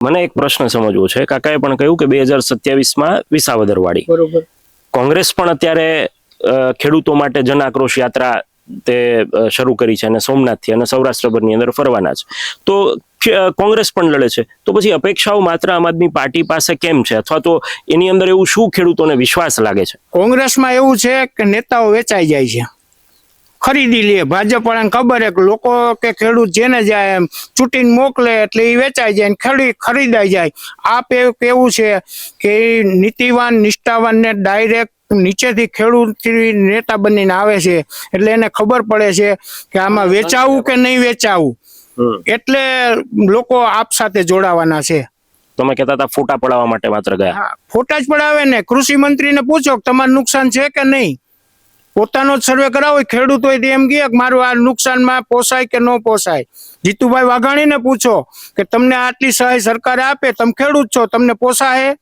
મને એક પ્રશ્ન સમજવો છે. કાકાએ પણ કહ્યું કે 2027માં વિસાવદરવાડી, બરોબર. કોંગ્રેસ પણ અત્યારે ખેડૂતો માટે જન આક્રોશ યાત્રા તે શરૂ કરી છે અને સોમનાથથી અને સૌરાષ્ટ્રભરની અંદર ફરવાના છે. તો કોંગ્રેસ પણ લડે છે, તો પછી અપેક્ષાઓ માત્ર આમ આદમી પાર્ટી પાસે કેમ છે, અથવા તો એની અંદર એવું શું ખેડૂતોને વિશ્વાસ લાગે છે? કોંગ્રેસમાં એવું છે કે નેતાઓ વેચાઈ જાય છે, ખરીદી લે. ભાજપ વાળાને ખબર છે કે લોકો કે ખેડૂત જેને જાય એમ ચૂંટીને મોકલે એટલે એ વેચાઈ જાય ને ખરીદાઈ જાય. આ કેવું છે કે નીતિવાન નિષ્ઠાવાન ને ડાયરેક્ટ નીચેથી ખેડૂત નેતા બનીને આવે છે, એટલે એને ખબર પડે છે કે આમાં વેચાવું કે નહીં વેચાવું, એટલે લોકો આપ સાથે જોડાવાના છે. તમે કહેતા હતા ફોટા પડાવવા માટે માત્ર ગયા. ફોટા જ પડાવે ને. કૃષિ મંત્રીને પૂછો કે તમારું નુકસાન છે કે નહીં, પોતાનો જ સર્વે કરાવો. ખેડૂત હોય તો એમ કહે કે મારું આ નુકસાનમાં પોસાય કે ન પોસાય. જીતુભાઈ વાઘાણીને પૂછો કે તમને આટલી સહાય સરકારે આપે, તમે ખેડૂત છો, તમને પોસાય?